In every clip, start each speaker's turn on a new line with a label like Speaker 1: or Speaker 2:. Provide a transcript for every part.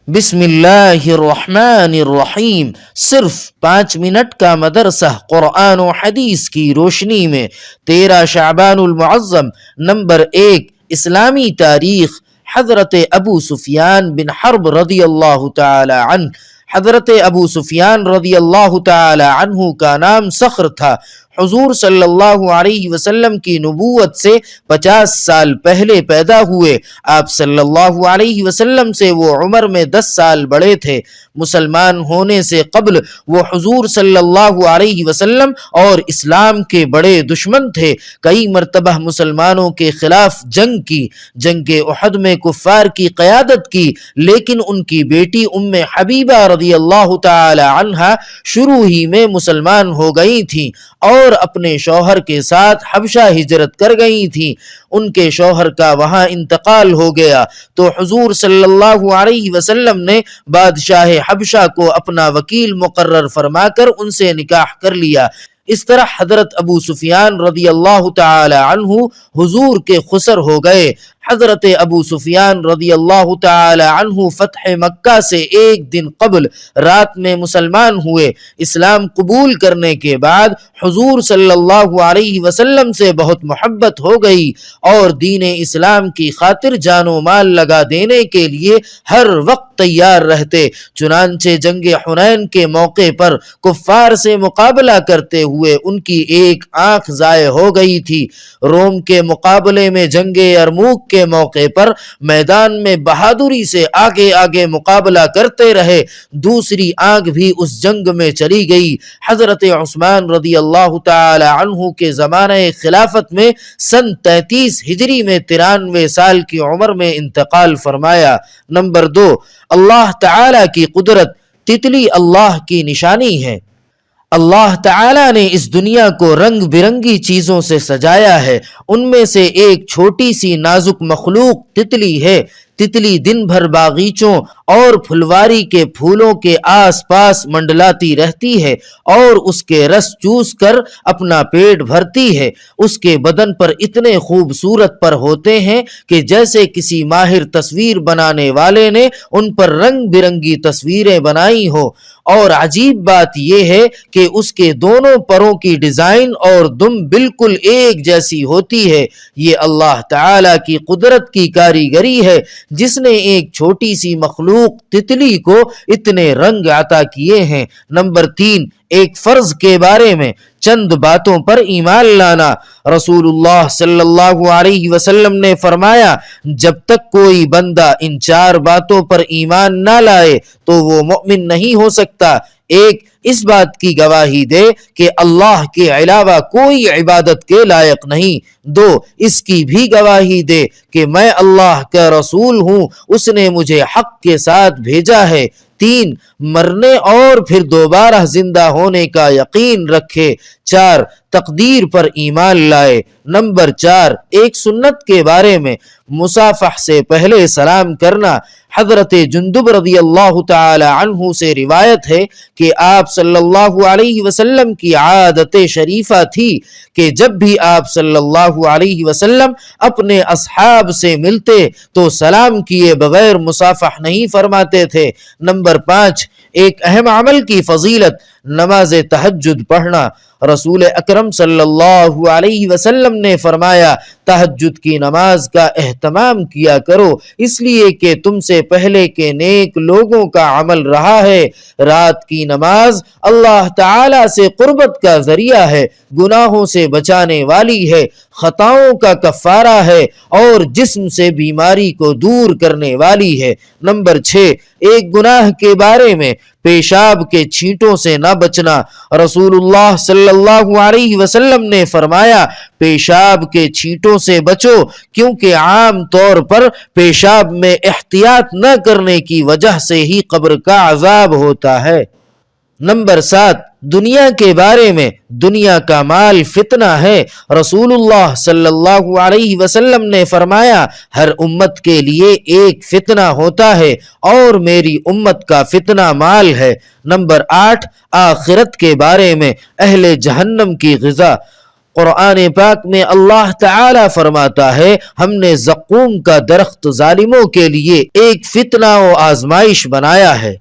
Speaker 1: بسم اللہ الرحمن الرحیم۔ صرف 5 منٹ کا مدرسہ قرآن و حدیث کی روشنی میں 13 شعبان المعظم۔ نمبر 1، اسلامی تاریخ۔ حضرت ابو سفیان بن حرب رضی اللہ تعالی عنہ۔ حضرت ابو سفیان رضی اللہ تعالی عنہ کا نام صخر تھا۔ حضور صلی اللہ علیہ وسلم کی نبوت سے 50 سال پہلے پیدا ہوئے۔ آپ صلی اللہ علیہ وسلم سے وہ عمر میں 10 سال بڑے تھے۔ مسلمان ہونے سے قبل وہ حضور صلی اللہ علیہ وسلم اور اسلام کے بڑے دشمن تھے۔ کئی مرتبہ مسلمانوں کے خلاف جنگ کی، جنگ احد میں کفار کی قیادت کی، لیکن ان کی بیٹی ام حبیبہ رضی اللہ تعالی عنہا شروع ہی میں مسلمان ہو گئی تھیں اور اپنے شوہر کے ساتھ حبشہ ہجرت کر گئی تھیں۔ ان کے شوہر کا وہاں انتقال ہو گیا تو حضور صلی اللہ علیہ وسلم نے بادشاہ حبشہ کو اپنا وکیل مقرر فرما کر ان سے نکاح کر لیا۔ اس طرح حضرت ابو سفیان رضی اللہ تعالی عنہ حضور کے خسر ہو گئے۔ حضرت ابو سفیان رضی اللہ تعالی عنہ فتح مکہ سے ایک دن قبل رات میں مسلمان ہوئے۔ اسلام قبول کرنے کے بعد حضور صلی اللہ علیہ وسلم سے بہت محبت ہو گئی اور دین اسلام کی خاطر جان و مال لگا دینے کے لیے ہر وقت تیار رہتے۔ چنانچہ جنگ حنین کے موقع پر کفار سے مقابلہ کرتے ہوئے ان کی ایک آنکھ ضائع ہو گئی تھی۔ روم کے مقابلے میں جنگ یرموک کے موقع پر میدان میں بہادری سے آگے آگے مقابلہ کرتے رہے۔ دوسری آنکھ بھی اس جنگ میں چلی گئی۔ حضرت عثمان رضی اللہ تعالی عنہ کے زمانہ خلافت میں سن 33 ہجری میں 93 سال کی عمر میں انتقال فرمایا۔ نمبر 2، اللہ تعالی کی قدرت۔ تتلی اللہ کی نشانی ہے۔ اللہ تعالیٰ نے اس دنیا کو رنگ برنگی چیزوں سے سجایا ہے۔ ان میں سے ایک چھوٹی سی نازک مخلوق تتلی ہے۔ تتلی دن بھر باغیچوں اور پھلواری کے پھولوں کے آس پاس منڈلاتی رہتی ہے اور اس کے رس چوس کر اپنا پیٹ بھرتی ہے۔ اس کے بدن پر اتنے خوبصورت پر ہوتے ہیں کہ جیسے کسی ماہر تصویر بنانے والے نے ان پر رنگ برنگی تصویریں بنائی ہو، اور عجیب بات یہ ہے کہ اس کے دونوں پروں کی ڈیزائن اور دم بالکل ایک جیسی ہوتی ہے۔ یہ اللہ تعالی کی قدرت کی کاریگری ہے جس نے ایک چھوٹی سی مخلوق تتلی کو اتنے رنگ عطا کیے ہیں۔ نمبر 3، ایک فرض کے بارے میں چند باتوں پر ایمان لانا۔ رسول اللہ صلی اللہ علیہ وسلم نے فرمایا، جب تک کوئی بندہ ان 4 باتوں پر ایمان نہ لائے تو وہ مومن نہیں ہو سکتا۔ 1، اس بات کی گواہی دے کہ اللہ کے علاوہ کوئی عبادت کے لائق نہیں۔ 2، اس کی بھی گواہی دے کہ میں اللہ کا رسول ہوں، اس نے مجھے حق کے ساتھ بھیجا ہے۔ 3، مرنے اور پھر دوبارہ زندہ ہونے کا یقین رکھے۔ 4، تقدیر پر ایمان لائے۔ نمبر 4، ایک سنت کے بارے میں مصافحہ سے پہلے سلام کرنا۔ حضرت جندب رضی اللہ تعالی عنہ سے روایت ہے کہ آپ صلی اللہ علیہ وسلم کی عادت شریفہ تھی کہ جب بھی آپ صلی اللہ علیہ وسلم اپنے اصحاب سے ملتے تو سلام کیے بغیر مصافحہ نہیں فرماتے تھے۔ نمبر 5، ایک اہم عمل کی فضیلت، نماز تہجد پڑھنا۔ رسول اکرم صلی اللہ علیہ وسلم نے فرمایا، تہجد کی نماز کا اہتمام کیا کرو، اس لیے کہ تم سے پہلے کے نیک لوگوں کا عمل رہا ہے۔ رات کی نماز اللہ تعالی سے قربت کا ذریعہ ہے، گناہوں سے بچانے والی ہے، خطاؤں کا کفارہ ہے اور جسم سے بیماری کو دور کرنے والی ہے۔ نمبر 6، ایک گناہ کے بارے میں پیشاب کے چھینٹوں سے نہ بچنا۔ رسول اللہ صلی اللہ علیہ وسلم نے فرمایا، پیشاب کے چھینٹوں سے بچو، کیونکہ عام طور پر پیشاب میں احتیاط نہ کرنے کی وجہ سے ہی قبر کا عذاب ہوتا ہے۔ نمبر 7، دنیا کے بارے میں، دنیا کا مال فتنہ ہے۔ رسول اللہ صلی اللہ علیہ وسلم نے فرمایا، ہر امت کے لیے ایک فتنہ ہوتا ہے اور میری امت کا فتنہ مال ہے۔ نمبر 8، آخرت کے بارے میں، اہل جہنم کی غذا۔ قرآن پاک میں اللہ تعالی فرماتا ہے ہم نے زقوم کا درخت ظالموں کے لیے ایک فتنہ و آزمائش بنایا ہے۔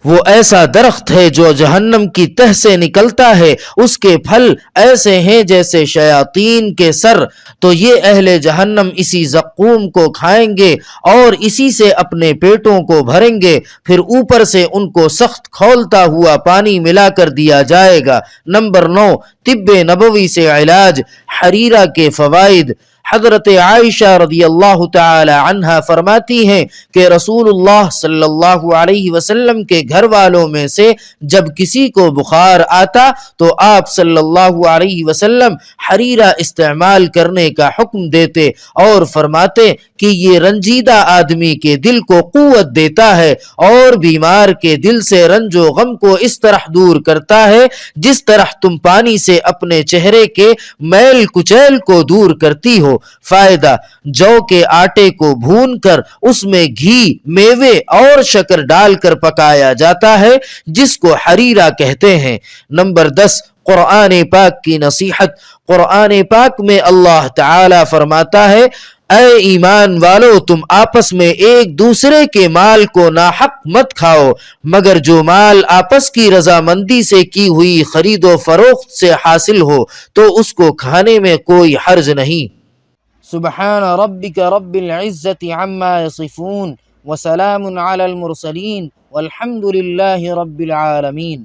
Speaker 1: وہ ایسا درخت ہے جو جہنم کی تہ سے نکلتا ہے، اس کے پھل ایسے ہیں جیسے شیاطین کے سر، تو یہ اہل جہنم اسی زقوم کو کھائیں گے اور اسی سے اپنے پیٹوں کو بھریں گے، پھر اوپر سے ان کو سخت کھولتا ہوا پانی ملا کر دیا جائے گا۔ نمبر 9، طب نبوی سے علاج، حریرہ کے فوائد۔ حضرت عائشہ رضی اللہ تعالی عنہا فرماتی ہیں کہ رسول اللہ صلی اللہ علیہ وسلم کے گھر والوں میں سے جب کسی کو بخار آتا تو آپ صلی اللہ علیہ وسلم حریرہ استعمال کرنے کا حکم دیتے اور فرماتے کہ یہ رنجیدہ آدمی کے دل کو قوت دیتا ہے اور بیمار کے دل سے رنج و غم کو اس طرح دور کرتا ہے جس طرح تم پانی سے اپنے چہرے کے میل کچیل کو دور کرتی ہو۔ فائدہ، جو کے آٹے کو بھون کر اس میں گھی، میوے اور شکر ڈال کر پکایا جاتا ہے جس کو حریرہ کہتے ہیں۔ نمبر 10، قرآن پاک کی نصیحت۔ قرآن پاک میں اللہ تعالی فرماتا ہے اے ایمان والو، تم آپس میں ایک دوسرے کے مال کو ناحق مت کھاؤ مگر جو مال آپس کی رضامندی سے کی ہوئی خرید و فروخت سے حاصل ہو تو اس کو کھانے میں کوئی حرج نہیں۔ سبحان ربک رب العزت عما یصفون وسلام علی المرسلین والحمد للہ رب العالمین۔